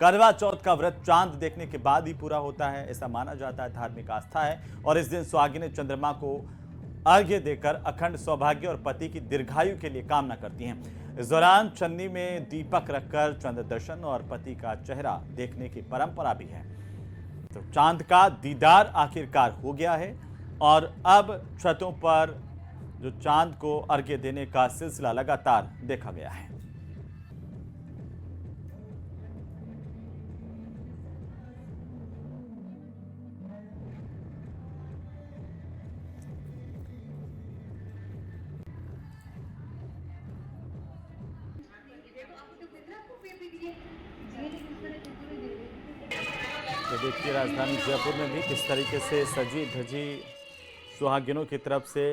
करवा चौथ का व्रत चांद देखने के बाद ही पूरा होता है, ऐसा माना जाता है, धार्मिक आस्था है। और इस दिन सुहागिनें चंद्रमा को अर्घ्य देकर अखंड सौभाग्य और पति की दीर्घायु के लिए कामना करती हैं। इस दौरान चन्नी में दीपक रखकर चंद्र दर्शन और पति का चेहरा देखने की परंपरा भी है। तो चांद का दीदार आखिरकार हो गया है और अब छतों पर जो चांद को अर्घ्य देने का सिलसिला लगातार देखा गया है। तो देखिए राजधानी जयपुर में भी किस तरीके से सजी धजी सुहागिनों की तरफ से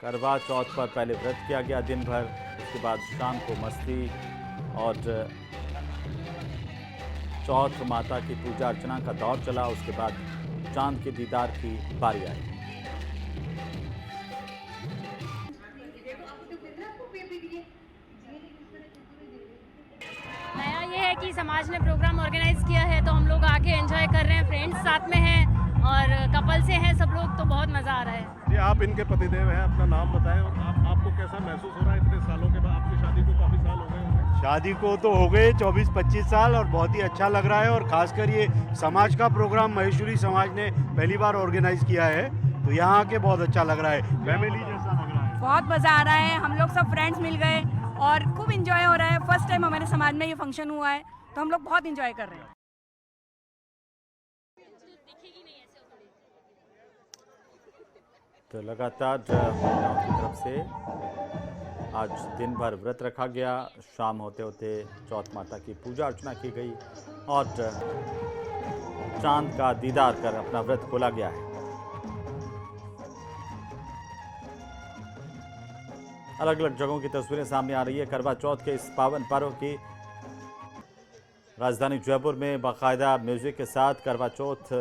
करवा चौथ पर पहले व्रत किया गया दिन भर, उसके बाद शाम को मस्ती और चौथ माता की पूजा अर्चना का दौर चला। उसके बाद चांद के दीदार की बारी आई। नया ये है कि समाज ने प्रोग्राम ऑर्गेनाइज किया है तो हम लोग आके एंजॉय कर रहे हैं, फ्रेंड्स साथ में हैं और कपल से हैं सब लोग, तो बहुत मज़ा आ रहा है। जी, आप इनके पतिदेव हैं, अपना नाम बताएं और आपको कैसा महसूस हो रहा है इतने सालों के बाद? आपकी शादी को काफ़ी साल हो गए होंगे। शादी को तो हो गए 24-25 साल और बहुत ही अच्छा लग रहा है। और खासकर ये समाज का प्रोग्राम महेश्वरी समाज ने पहली बार ऑर्गेनाइज किया है, तो यहाँ आके बहुत अच्छा लग रहा है, फैमिली जैसा लग रहा है। बहुत मज़ा आ रहा है, हम लोग सब फ्रेंड्स मिल गए और खूब इंजॉय हो रहा है। फर्स्ट टाइम हमारे समाज में ये फंक्शन हुआ है तो हम लोग बहुत इंजॉय कर रहे हैं। तो लगातार महिलाओं की तरफ से आज दिन भर व्रत रखा गया। शाम होते होते चौथ माता की पूजा अर्चना की गई और चांद का दीदार कर अपना व्रत खोला गया है। अलग अलग जगहों की तस्वीरें सामने आ रही है करवा चौथ के इस पावन पर्व की। राजधानी जयपुर में बाकायदा म्यूजिक के साथ करवा चौथ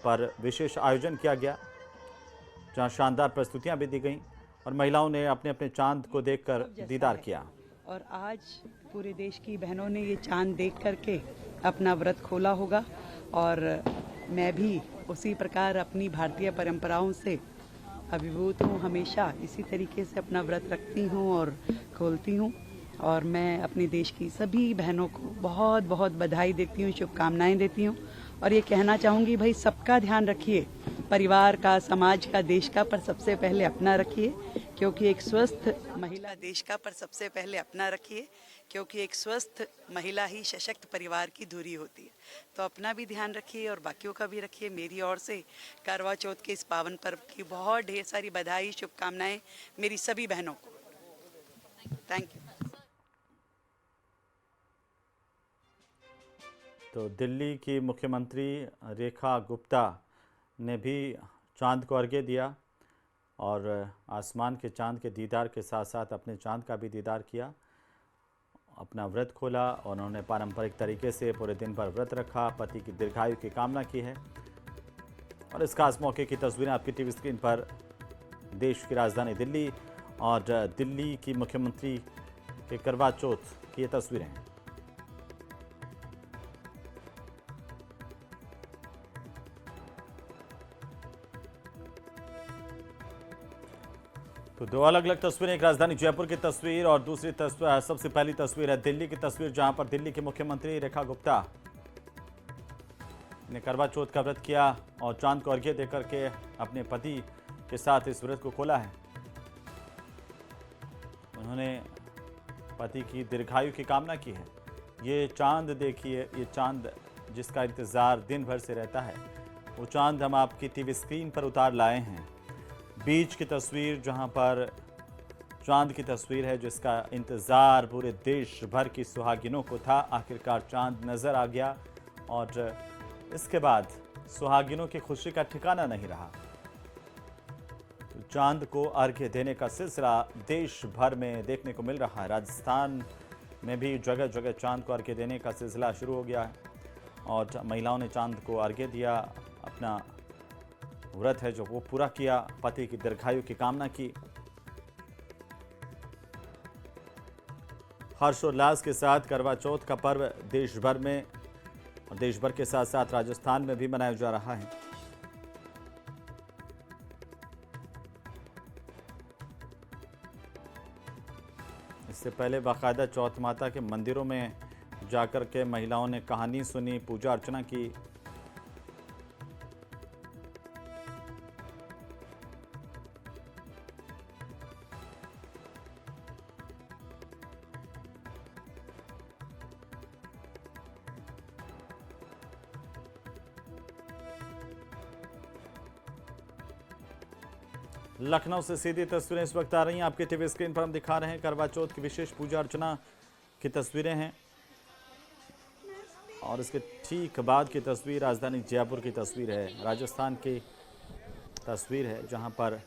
पर विशेष आयोजन किया गया, जहां शानदार प्रस्तुतियां भी दी गईं और महिलाओं ने अपने अपने चांद को देखकर दीदार किया। और आज पूरे देश की बहनों ने ये चांद देख करके अपना व्रत खोला होगा और मैं भी उसी प्रकार अपनी भारतीय परंपराओं से अभिभूत हूँ। हमेशा इसी तरीके से अपना व्रत रखती हूँ और खोलती हूँ और मैं अपने देश की सभी बहनों को बहुत बहुत बधाई देती हूँ, शुभकामनाएं देती हूँ। और ये कहना चाहूँगी, भाई सबका ध्यान रखिए, परिवार का, समाज का, देश का, पर सबसे पहले अपना रखिए, क्योंकि एक स्वस्थ महिला देश का, पर सबसे पहले अपना रखिए, क्योंकि एक स्वस्थ महिला ही सशक्त परिवार की धुरी होती है। तो अपना भी ध्यान रखिए और बाकियों का भी रखिए। मेरी ओर से करवा चौथ के इस पावन पर्व की बहुत ढेर सारी बधाई, शुभकामनाएं मेरी सभी बहनों को। Thank you. तो दिल्ली की मुख्यमंत्री रेखा गुप्ता ने भी चांद को अर्घ्य दिया और आसमान के चांद के दीदार के साथ साथ अपने चांद का भी दीदार किया, अपना व्रत खोला और उन्होंने पारंपरिक तरीके से पूरे दिन भर व्रत रखा, पति की दीर्घायु की कामना की है। और इस खास मौके की तस्वीरें आपकी टीवी स्क्रीन पर देश की राजधानी दिल्ली और दिल्ली की मुख्यमंत्री के करवा चौथ की ये तस्वीरें हैं। तो दो अलग अलग तस्वीरें, एक राजधानी जयपुर की तस्वीर और दूसरी तस्वीर, सबसे पहली तस्वीर है दिल्ली की तस्वीर, जहां पर दिल्ली के मुख्यमंत्री रेखा गुप्ता ने करवा चौथ का व्रत किया और चांद को अर्घ्य देकर के अपने पति के साथ इस व्रत को खोला है। उन्होंने पति की दीर्घायु की कामना की है। ये चांद देखिए, ये चांद जिसका इंतजार दिन भर से रहता है, वो चांद हम आपकी टीवी स्क्रीन पर उतार लाए हैं। बीच की तस्वीर जहां पर चांद की तस्वीर है, जिसका इंतज़ार पूरे देश भर की सुहागिनों को था। आखिरकार चांद नज़र आ गया और इसके बाद सुहागिनों की खुशी का ठिकाना नहीं रहा। तो चांद को अर्घ्य देने का सिलसिला देश भर में देखने को मिल रहा है। राजस्थान में भी जगह जगह चांद को अर्घ्य देने का सिलसिला शुरू हो गया है और महिलाओं ने चांद को अर्घ्य दिया, अपना व्रत है जो वो पूरा किया, पति की दीर्घायु की कामना की। हर्षोल्लास के साथ करवा चौथ का पर्व देश भर में और देश भर के साथ साथ राजस्थान में भी मनाया जा रहा है। इससे पहले बाकायदा चौथ माता के मंदिरों में जाकर के महिलाओं ने कहानी सुनी, पूजा अर्चना की। लखनऊ से सीधी तस्वीरें इस वक्त आ रही हैं आपके टीवी स्क्रीन पर। हम दिखा रहे हैं करवा चौथ की विशेष पूजा अर्चना की तस्वीरें हैं और इसके ठीक बाद की तस्वीर राजधानी जयपुर की तस्वीर है, राजस्थान की तस्वीर है, जहां पर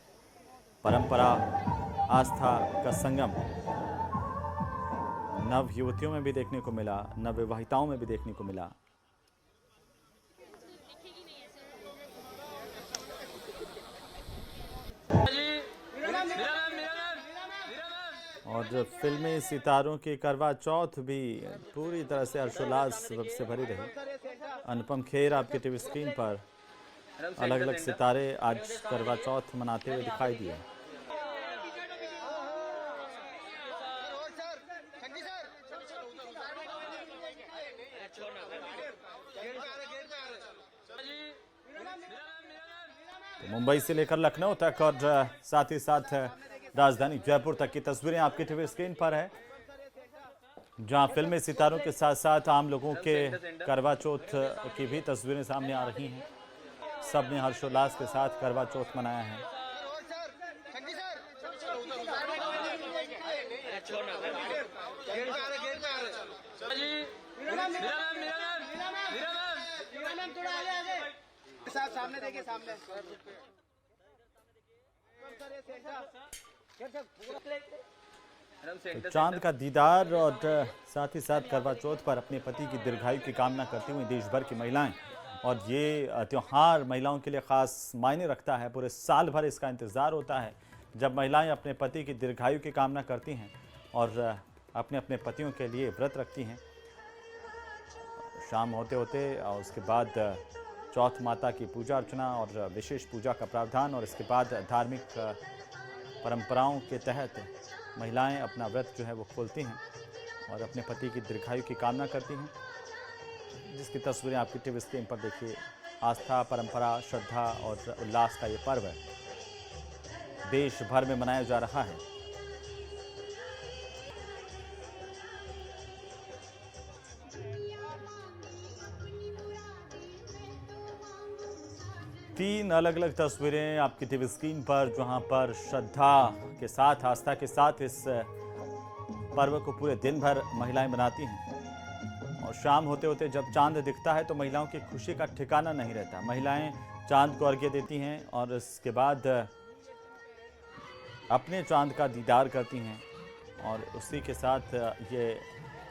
परंपरा आस्था का संगम नव युवतियों में भी देखने को मिला, नव विवाहिताओं में भी देखने को मिला। और फिल्मी सितारों की करवा चौथ भी पूरी तरह से हर्षोल्लास से भरी रही। अनुपम खेर आपके टीवी स्क्रीन पर अलग अलग सितारे आज करवा चौथ मनाते हुए दिखाई दिए। तो मुंबई से लेकर लखनऊ तक और साथ ही साथ राजधानी जयपुर तक की तस्वीरें आपके टीवी स्क्रीन पर है, जहां फिल्मी सितारों के साथ साथ आम लोगों के करवा चौथ की भी तस्वीरें सामने आ रही हैं। सब ने हर्षोल्लास के साथ करवा चौथ मनाया है। सामने देखिए, सामने तो चांद का दीदार और साथ ही साथ करवा चौथ पर अपने पति की दीर्घायु की कामना करती हुई देश भर की महिलाएं, और ये त्यौहार महिलाओं के लिए खास मायने रखता है। पूरे साल भर इसका इंतज़ार होता है जब महिलाएं अपने पति की दीर्घायु की कामना करती हैं और अपने अपने पतियों के लिए व्रत रखती हैं। शाम होते होते और उसके बाद चौथ माता की पूजा अर्चना और विशेष पूजा का प्रावधान, और इसके बाद धार्मिक परंपराओं के तहत महिलाएं अपना व्रत जो है वो खोलती हैं और अपने पति की दीर्घायु की कामना करती हैं, जिसकी तस्वीरें आपकी टीवी स्क्रीन पर देखिए। आस्था, परंपरा, श्रद्धा और उल्लास का ये पर्व देश भर में मनाया जा रहा है। तीन अलग अलग तस्वीरें आपकी टीवी स्क्रीन पर, जहां पर श्रद्धा के साथ, आस्था के साथ इस पर्व को पूरे दिन भर महिलाएं मनाती हैं। और शाम होते होते जब चांद दिखता है तो महिलाओं की खुशी का ठिकाना नहीं रहता। महिलाएं चांद को अर्घ्य देती हैं और इसके बाद अपने चांद का दीदार करती हैं, और उसी के साथ ये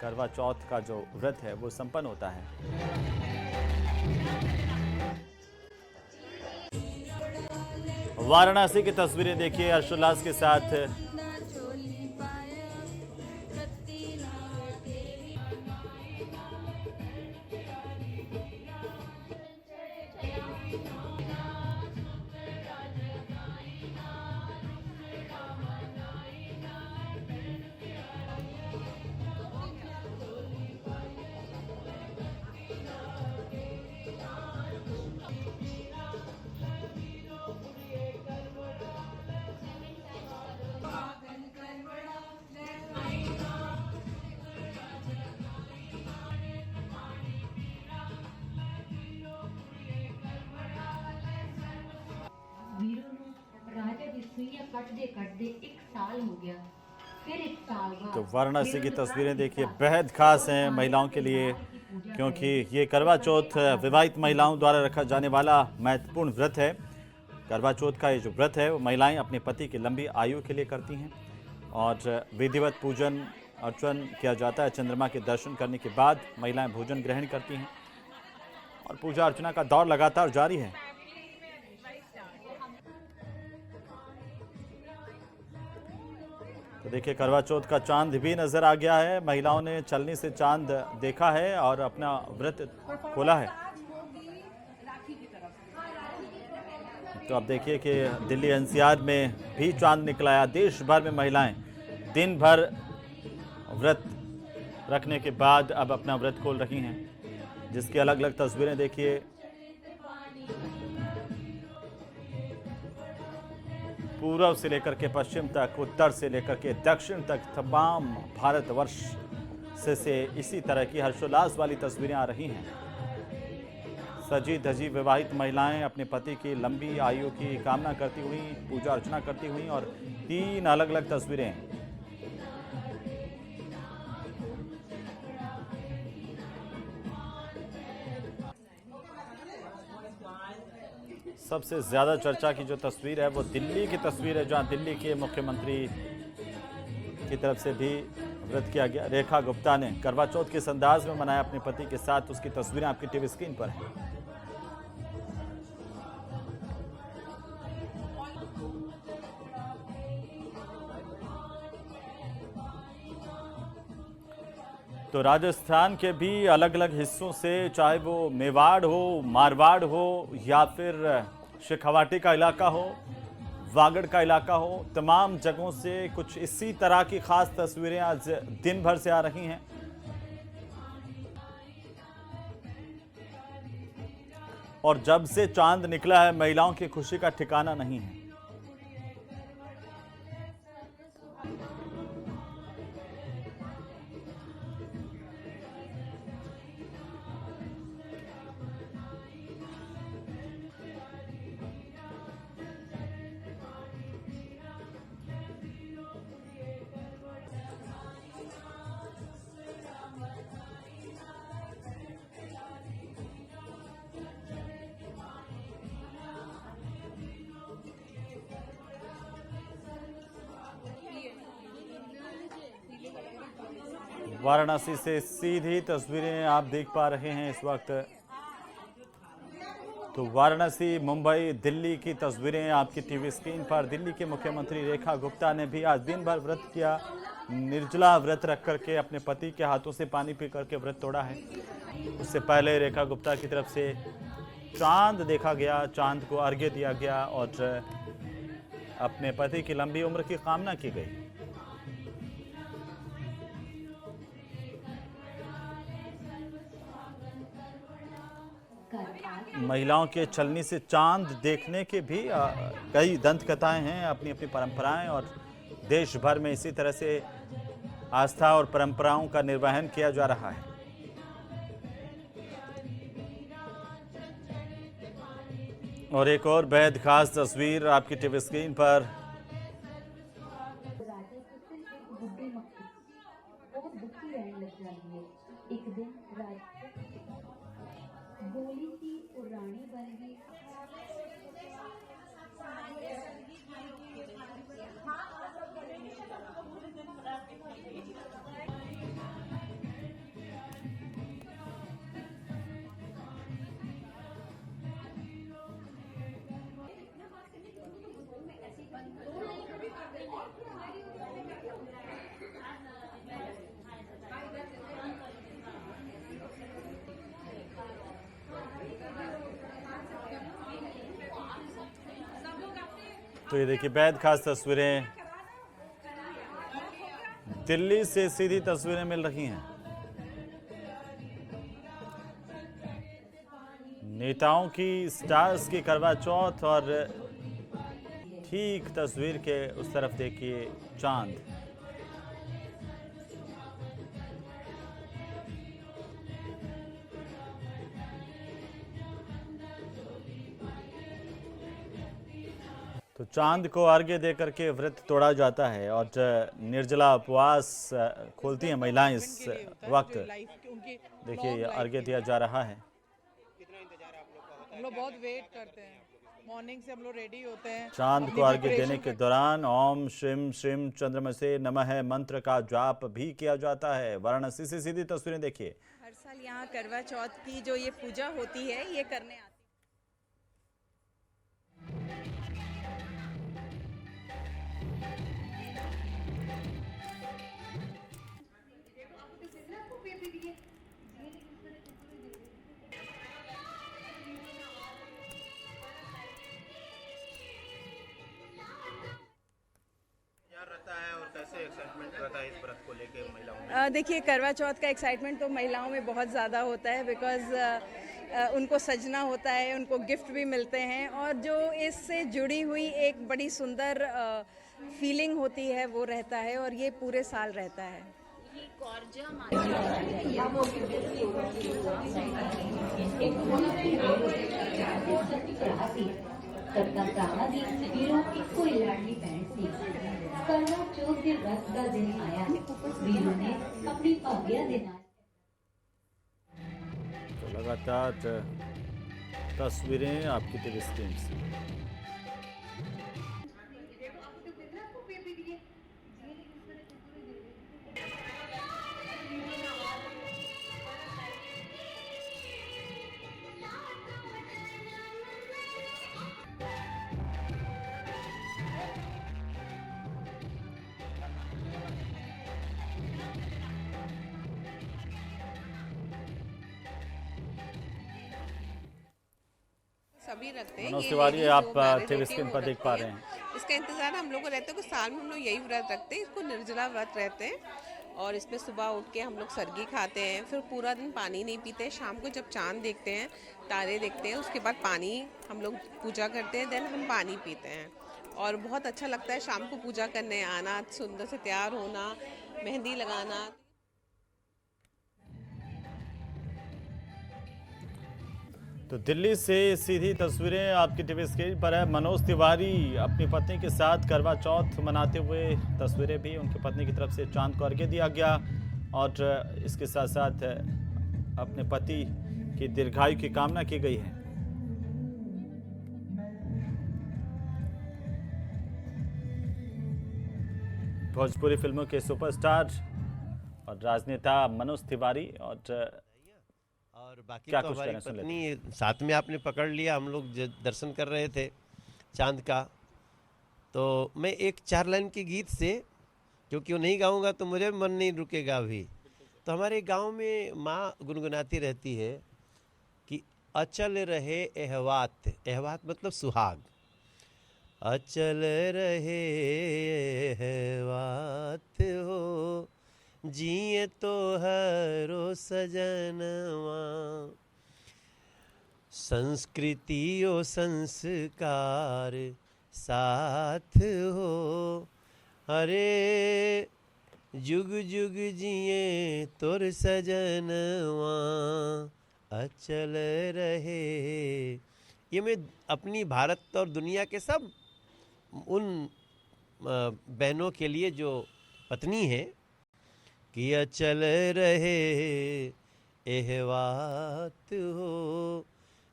करवा चौथ का जो व्रत है वो संपन्न होता है। वाराणसी की तस्वीरें देखिए हर्षोल्लास के साथ। तो वाराणसी की तस्वीरें देखिए, बेहद खास हैं महिलाओं के लिए, क्योंकि ये करवा चौथ विवाहित महिलाओं द्वारा रखा जाने वाला महत्वपूर्ण व्रत है। करवा चौथ का ये जो व्रत है वो महिलाएं अपने पति की लंबी आयु के लिए करती हैं और विधिवत पूजन अर्चन किया जाता है। चंद्रमा के दर्शन करने के बाद महिलाएं भोजन ग्रहण करती हैं और पूजा अर्चना का दौर लगातार जारी है। तो देखिए करवा चौथ का चांद भी नजर आ गया है। महिलाओं ने छलनी से चांद देखा है और अपना व्रत खोला है। तो अब देखिए कि दिल्ली एनसीआर में भी चांद निकला है। देश भर में महिलाएं दिन भर व्रत रखने के बाद अब अपना व्रत खोल रही हैं, जिसकी अलग अलग तस्वीरें देखिए। पूर्व से लेकर के पश्चिम तक, उत्तर से लेकर के दक्षिण तक तमाम भारतवर्ष से इसी तरह की हर्षोल्लास वाली तस्वीरें आ रही हैं। सजी धजी विवाहित महिलाएं अपने पति की लंबी आयु की कामना करती हुई, पूजा अर्चना करती हुई, और 3 अलग अलग तस्वीरें। सबसे ज़्यादा चर्चा की जो तस्वीर है वो दिल्ली की तस्वीर है, जहां दिल्ली के मुख्यमंत्री की तरफ से भी व्रत किया गया। रेखा गुप्ता ने करवा चौथ के अंदाज में मनाया अपने पति के साथ। उसकी तस्वीरें आपकी टीवी स्क्रीन पर हैं। तो राजस्थान के भी अलग अलग हिस्सों से, चाहे वो मेवाड़ हो, मारवाड़ हो, या फिर शेखावाटी का इलाका हो, वागड़ का इलाका हो, तमाम जगहों से कुछ इसी तरह की खास तस्वीरें आज दिन भर से आ रही हैं। और जब से चांद निकला है, महिलाओं की खुशी का ठिकाना नहीं है। वाराणसी से सीधी तस्वीरें आप देख पा रहे हैं इस वक्त। तो वाराणसी, मुंबई, दिल्ली की तस्वीरें आपकी टीवी स्क्रीन पर। दिल्ली के मुख्यमंत्री रेखा गुप्ता ने भी आज दिन भर व्रत किया। निर्जला व्रत रख करके अपने पति के हाथों से पानी पी करके व्रत तोड़ा है। उससे पहले रेखा गुप्ता की तरफ से चांद देखा गया, चांद को अर्घ्य दिया गया और अपने पति की लंबी उम्र की कामना की गई। महिलाओं के छलनी से चांद देखने के भी कई दंत कथाएं हैं, अपनी अपनी परंपराएं, और देश भर में इसी तरह से आस्था और परंपराओं का निर्वहन किया जा रहा है। और एक और बेहद खास तस्वीर आपकी टीवी स्क्रीन पर। तो ये देखिए बेहद खास तस्वीरें, दिल्ली से सीधी तस्वीरें मिल रही हैं। नेताओं की, स्टार्स की करवा चौथ, और ठीक तस्वीर के उस तरफ देखिए चांद। तो चांद को अर्घ्य दे करके व्रत तोड़ा जाता है और निर्जला उपवास खोलती हैं महिलाएं इस वक्त। देखिए अर्घ्य दिया जा रहा है। हम लोग बहुत वेट करते हैं, मॉर्निंग से हम लोग रेडी होते हैं। चांद को अर्घ्य देने के दौरान ओम श्रीम श्रीम चंद्रमसे नमः मंत्र का जाप भी किया जाता है। वाराणसी से सीधी तस्वीरें देखिए। हर साल यहाँ करवा चौथ की जो ये पूजा होती है, ये करने आते हैं। रहता है इस व्रत को लेके महिलाओं में? देखिए, करवा चौथ का एक्साइटमेंट तो महिलाओं में बहुत ज़्यादा होता है, बिकॉज़ उनको सजना होता है, उनको गिफ्ट भी मिलते हैं, और जो इससे जुड़ी हुई एक बड़ी सुंदर फीलिंग होती है वो रहता है, और ये पूरे साल रहता है। करवा चौथ के व्रत का दिन आया है, वीरों ने अपनी पगड़ियां देना। तो लगातार तस्वीरें आपकी टीवी स्क्रीन से। सभी रखते हैं। मनोज तिवारी, आप टीवी स्क्रीन पर देख पा रहे हैं। इसका इंतजार हम लोग को रहता है कि साल में हम लोग यही व्रत रखते हैं, इसको निर्जला व्रत रहते हैं, और इसमें सुबह उठ के हम लोग सरगी खाते हैं, फिर पूरा दिन पानी नहीं पीते हैं। शाम को जब चांद देखते हैं, तारे देखते हैं, उसके बाद पानी हम लोग पूजा करते हैं, देन हम पानी पीते हैं, और बहुत अच्छा लगता है शाम को पूजा करने आना, सुंदर से तैयार होना, मेहंदी लगाना। तो दिल्ली से सीधी तस्वीरें आपकी टीवी स्क्रीन पर है। मनोज तिवारी अपनी पत्नी के साथ करवा चौथ मनाते हुए तस्वीरें भी, उनकी पत्नी की तरफ से चांद को अर्घ्य दिया गया, और इसके साथ साथ अपने पति की दीर्घायु की कामना की गई है। भोजपुरी फिल्मों के सुपरस्टार और राजनेता मनोज तिवारी, और बाकी क्या तो कुछ हमारी कहना सुन पत्नी साथ में आपने पकड़ लिया, हम लोग दर्शन कर रहे थे चांद का। तो मैं एक 4 लाइन के गीत से, क्योंकि वो नहीं गाऊंगा तो मुझे मन नहीं रुकेगा अभी। तो हमारे गांव में माँ गुनगुनाती रहती है कि अचल रहे एहवात, एहवात मतलब सुहाग, अचल रहे एहवात हो, जिए तो हरो सजनवा, संस्कृति ओ संस्कार साथ हो, अरे जुग जुग जिए तोर सजनवा, अचल रहे। ये मैं अपनी भारत और दुनिया के सब उन बहनों के लिए जो पत्नी है कि अचल रहे एहवात हो,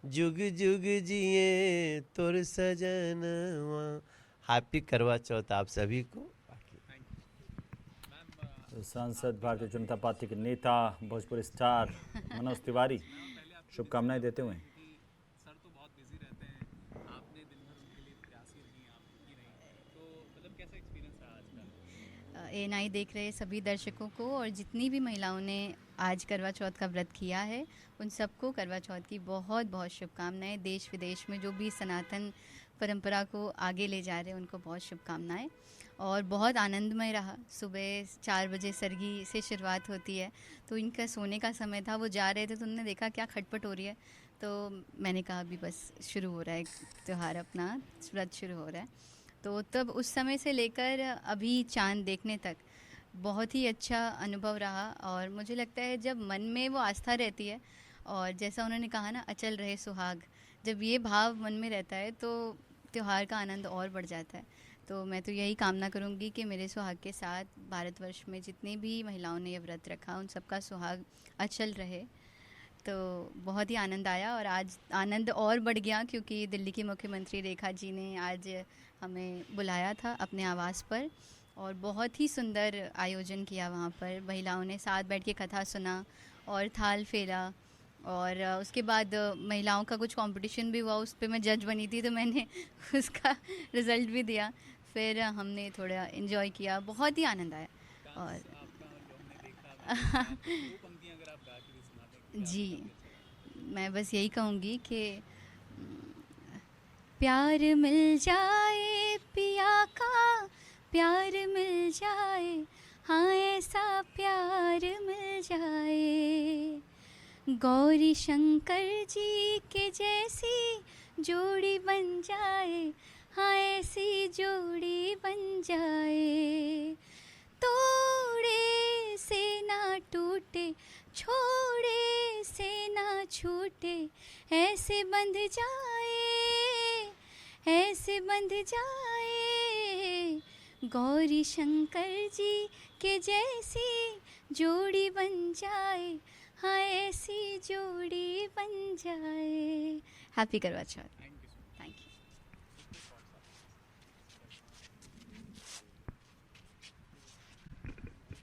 जुग जुग जिए तोर सजनवा। हैप्पी करवा चौथ आप सभी को। सांसद भारतीय जनता पार्टी के नेता भोजपुरी स्टार मनोज तिवारी शुभकामनाएं देते हुए। सर तो बहुत बिजी रहते हैं, आपने दिन भर उनके लिए प्रयास ही रही, आप की रही, तो मतलब कैसा एक्सपीरियंस रहा आज का? एएनआई देख रहे सभी दर्शकों को और जितनी भी महिलाओं ने आज करवा चौथ का व्रत किया है, उन सबको करवा चौथ की बहुत बहुत शुभकामनाएं। देश विदेश में जो भी सनातन परंपरा को आगे ले जा रहे हैं, उनको बहुत शुभकामनाएं। और बहुत आनंदमय रहा। सुबह 4 बजे सरगी से शुरुआत होती है, तो इनका सोने का समय था, वो जा रहे थे तो उन्होंने देखा क्या खटपट हो रही है, तो मैंने कहा अभी बस शुरू हो रहा है त्यौहार, अपना व्रत शुरू हो रहा है। तो तब उस समय से लेकर अभी चांद देखने तक बहुत ही अच्छा अनुभव रहा। और मुझे लगता है जब मन में वो आस्था रहती है, और जैसा उन्होंने कहा ना, अचल रहे सुहाग, जब ये भाव मन में रहता है तो त्यौहार का आनंद और बढ़ जाता है। तो मैं तो यही कामना करूंगी कि मेरे सुहाग के साथ भारतवर्ष में जितनी भी महिलाओं ने ये व्रत रखा, उन सबका सुहाग अचल रहे। तो बहुत ही आनंद आया, और आज आनंद और बढ़ गया क्योंकि दिल्ली की मुख्यमंत्री रेखा जी ने आज हमें बुलाया था अपने आवास पर, और बहुत ही सुंदर आयोजन किया वहाँ पर। महिलाओं ने साथ बैठ के कथा सुना और थाल फेरा, और उसके बाद महिलाओं का कुछ कंपटीशन भी हुआ, उस पर मैं जज बनी थी, तो मैंने उसका रिज़ल्ट भी दिया। फिर हमने थोड़ा एंजॉय किया, बहुत ही आनंद आया। और जी, मैं बस यही कहूँगी कि प्यार मिल जाए पिया का, प्यार मिल जाए, हाँ ऐसा प्यार मिल जाए। गौरी शंकर जी के जैसी जोड़ी बन जाए, हाँ ऐसी जोड़ी बन जाए। तोड़े से ना टूटे, छोड़े से ना छूटे, ऐसे बंध जाए, ऐसे बंध जाए। गौरी शंकर जी के जैसी जोड़ी बन जाए, हाँ ऐसी जोड़ी बन जाए। हैप्पी करवा चौथ।